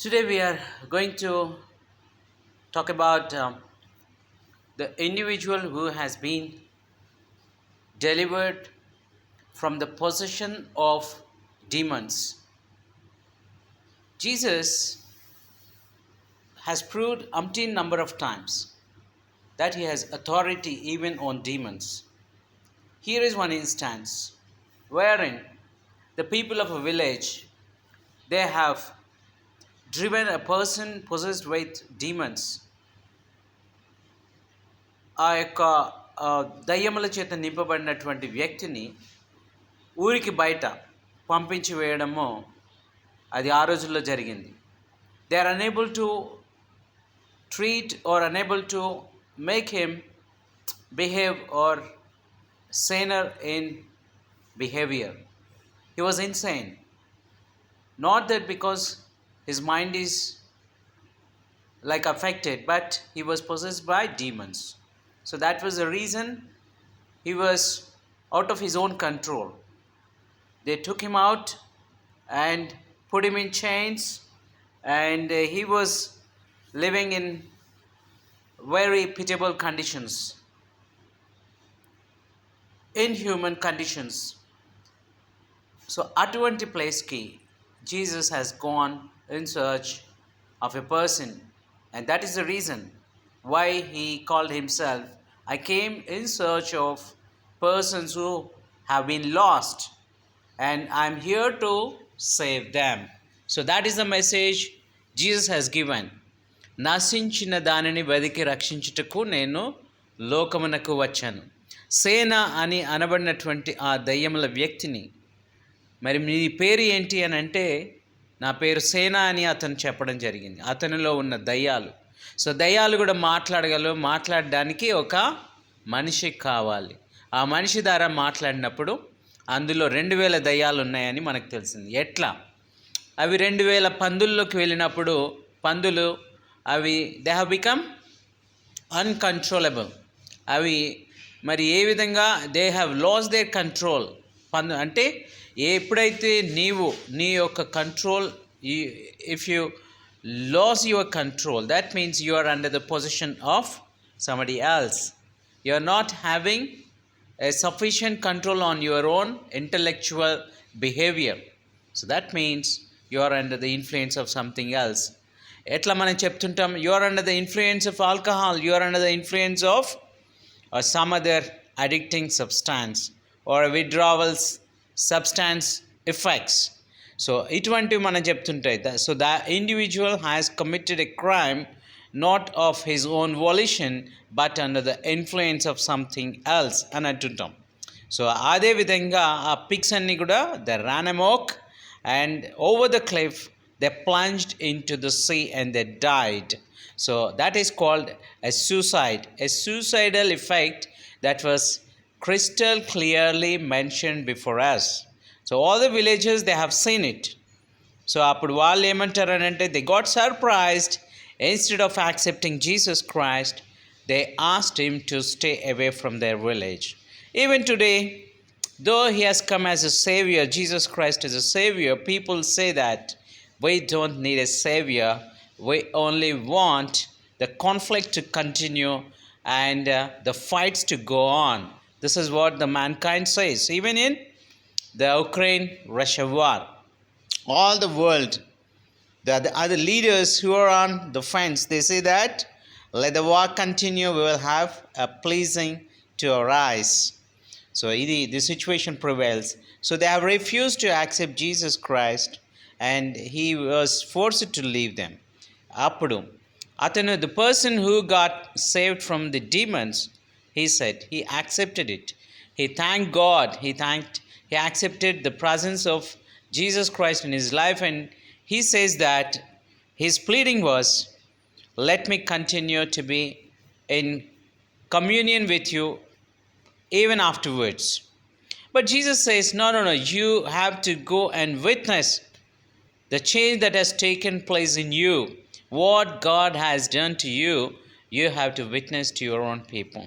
Today we are going to talk about the individual who has been delivered from the possession of demons. Jesus has proved umpteen number of times that he has authority even on demons. Here is one instance wherein the people of a village they have driven a person possessed with demons. ఆ యొక్క దయ్యముల చేత నింపబడినటువంటి వ్యక్తిని ఊరికి బయట పంపించి వేయడము అది ఆ రోజుల్లో జరిగింది. They are unable to treat or unable to make him behave or saner in behavior. He was insane. Not that because his mind is like affected, but he was possessed by demons. So that was the reason he was out of his own control. They took him out and put him in chains, and he was living in very pitiable conditions, inhuman conditions. So అటువంటి ప్లేస్కి Jesus has gone in search of a person, and that is the reason why he called himself, I came in search of persons who have been lost, and I'm here to save them. So that is the message Jesus has given. నశించిన దానిని వెదికి రక్షించుటకు నేను లోకమునకు వచ్చాను. సేన అని అనబడినటువంటి ఆ దయ్యముల వ్యక్తిని, మరి మీ పేరు ఏంటి అని అంటే, నా పేరు సేన అని అతను చెప్పడం జరిగింది. అతనిలో ఉన్న దయ్యాలు. సో దయ్యాలు కూడా మాట్లాడడానికి ఒక మనిషి కావాలి. ఆ మనిషి ద్వారా మాట్లాడినప్పుడు అందులో 2000 దయ్యాలు ఉన్నాయని మనకు తెలిసింది. ఎట్లా? అవి 2000 పందుల్లోకి వెళ్ళినప్పుడు పందులు అవి దే హ్యావ్ బికమ్ అన్కంట్రోలబుల్. అవి మరి ఏ విధంగా they have lose their control. అంటే ఎప్పుడైతే నీ యొక్క control, if you lose your control, that means you are under the position of somebody else. You are not having a sufficient control on your own intellectual behavior. So that means you are under the influence of something else. ఎట్లా మనం చెప్తుంటాం, you are under the influence of alcohol, you are under the influence of or some other addicting substance or withdrawal substance effects. So ఇటువంటివి మనం చెప్తుంటాయి. So the individual has committed a crime not of his own volition but under the influence of something else అని అంటుంటాం. So అదే విధంగా ఆ pigs అన్నీ కూడా they ran amok and over the cliff they plunged into the sea and they died. So that is called a suicidal effect that was crystal clearly mentioned before us. So all the villagers they have seen it. So అప్పుడు వాళ్ళు ఏమంటారు అని అంటే, they got surprised. Instead of accepting Jesus Christ, they asked him to stay away from their village. Even today, though he has come as a savior, Jesus Christ is a savior, people say that we don't need a savior, we only want the conflict to continue and the fights to go on. This is what the mankind says. Even in the Ukraine-Russia war, all the world, the other leaders who are on the fence, they say that let the war continue, we will have a pleasing to our eyes. So the situation prevails. So they have refused to accept Jesus Christ and he was forced to leave them. Appudu atanu, the person who got saved from the demons, he said he accepted it. He thanked God. He accepted the presence of Jesus Christ in his life, and he says that his pleading was, let me continue to be in communion with you even afterwards. But Jesus says, no, you have to go and witness the change that has taken place in you. What God has done to you, you have to witness to your own people.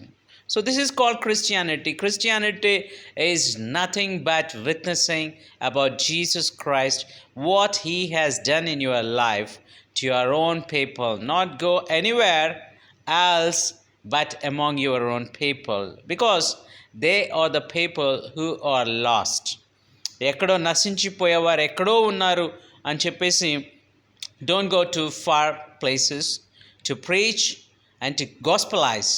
So this is called Christianity. Christianity is nothing but witnessing about Jesus Christ, what he has done in your life, to your own people. Not go anywhere else but among your own people, because they are the people who are lost. ఎక్కడో నశించిపోయేవారు ఎక్కడో ఉన్నారు అని చెప్పేసి, don't go to far places to preach and to gospelize,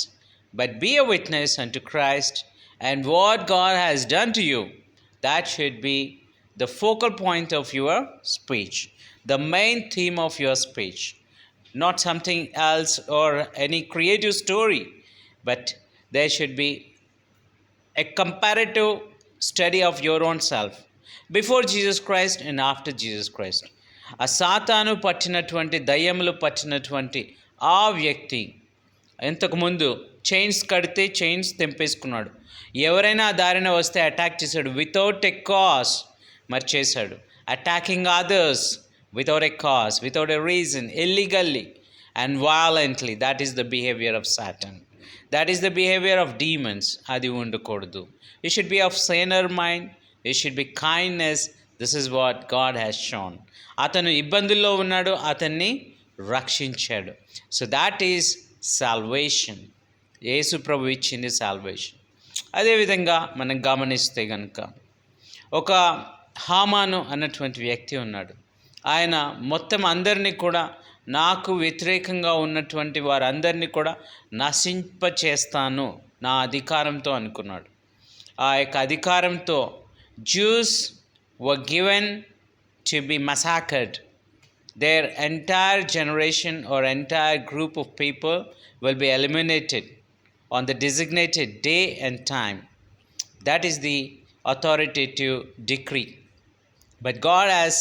but be a witness unto Christ and what God has done to you. That should be the focal point of your speech, the main theme of your speech, not something else or any creative story, but there should be a comparative study of your own self before Jesus Christ and after Jesus Christ. ఆ సాతాను పట్టినటువంటి, దయ్యములు పట్టినటువంటి ఆ వ్యక్తి ఇంతకుముందు chains కడితే chains తెంపేసుకున్నాడు. ఎవరైనా ఆ దారిన వస్తే అటాక్ చేశాడు వితౌట్ ఎ కాజ్. మరి చేశాడు, attacking others without a cause, without a reason, illegally and violently. That is the behavior of Satan. That is the behavior of demons. అది ఉండకూడదు. You should be of saner mind. You should be kindness. This is what God has shown. అతను ఇబ్బందుల్లో ఉన్నాడు, అతన్ని రక్షించాడు. So that is salvation. Yesu ప్రభు ఇచ్చింది salvation. అదేవిధంగా మనం గమనిస్తే కనుక, ఒక హామాను అన్నటువంటి వ్యక్తి ఉన్నాడు. ఆయన మొత్తం అందరినీ కూడా, నాకు వ్యతిరేకంగా ఉన్నటువంటి వారందరినీ కూడా నశింపచేస్తాను నా అధికారంతో అనుకున్నాడు. ఆ యొక్క అధికారంతో Jews were given to be massacred. Their entire generation or entire group of people will be eliminated on the designated day and time. That is the authoritative decree. But God has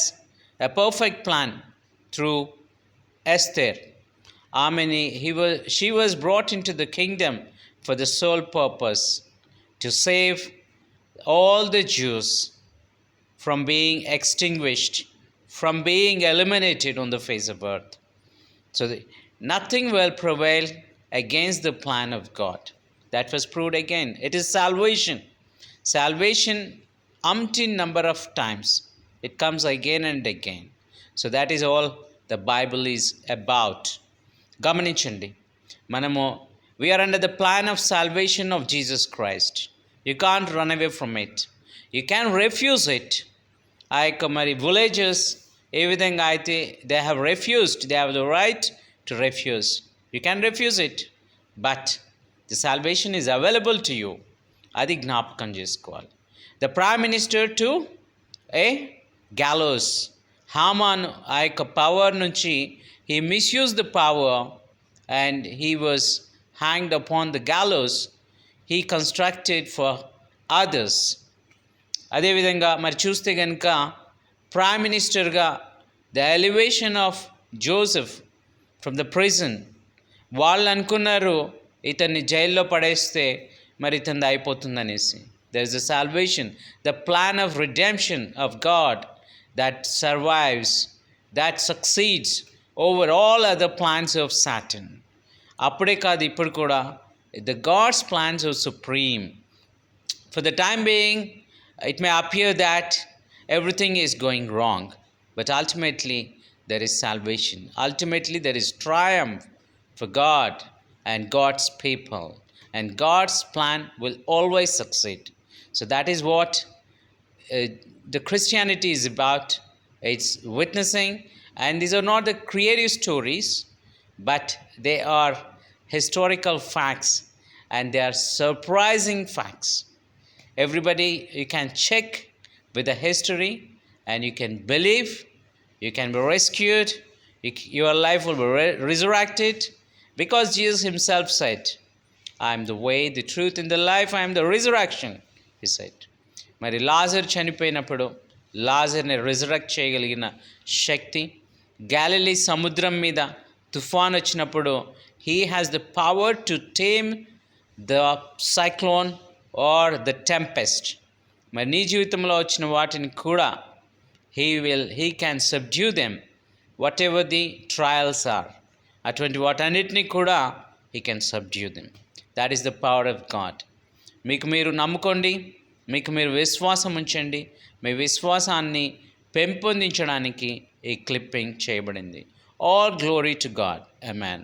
a perfect plan through Esther. She was brought into the kingdom for the sole purpose to save all the Jews from being extinguished, from being eliminated on the face of earth. So nothing will prevail against the plan of God. That was proved again. It is salvation. Salvation umpteen number of times. It comes again and again. So that is all the Bible is about. గమనించండి, we are under the plan of salvation of Jesus Christ. You can't run away from it. You can refuse it. ఆ యొక్క మరి villages ఏ విధంగా అయితే they have refused, they have the right to refuse. You can refuse it, but the salvation is available to you. అది జ్ఞాపకం చేసుకోవాలి. The prime minister to a gallows. Haman ఆ యొక్క పవర్ నుంచి he misuse the power and he was hanged upon the gallows. He constructed for others. అదేవిధంగా మరి చూస్తే కనుక ప్రైమ్ మినిస్టర్గా the elevation of Joseph from the prison. వాళ్ళు అనుకున్నారు ఇతన్ని జైల్లో పడేస్తే మరి ఇతనిది అయిపోతుందనేసి. There is the salvation, the plan of redemption of God that survives, that succeeds over all other plans of Satan. అప్పుడే కాదు, ఇప్పుడు కూడా the God's plans are supreme. For the time being, it may appear that everything is going wrong, but ultimately there is salvation. Ultimately there is triumph for God and God's people, and God's plan will always succeed. So that is what the Christianity is about. It's witnessing, and these are not the creative stories, but they are historical facts, and they are surprising facts. Everybody, you can check with the history, and you can believe, you can be rescued, your life will be resurrected, because Jesus himself said, I am the way, the truth, and the life. I am the resurrection, he said. మరి లాజర్ చనిపోయినప్పుడు లాజర్ని resurrect చేయగలిగిన శక్తి, Galilee సముద్రం మీద తుఫాన్ వచ్చినప్పుడు he has the power to tame the cyclone or the tempest. మరి నీ జీవితంలో వచ్చిన వాటిని కూడా he can subdue them whatever the trials are. అటువంటి వాటన్నిటినీ కూడా he can subdue them. That is the power of God. మీకు మీరు నమ్ముకోండి, మీకు మీరు విశ్వాసం ఉంచండి. మీ విశ్వాసాన్ని పెంపొందించడానికి ఈ క్లిప్పింగ్ చేయబడింది. All glory to God. Amen.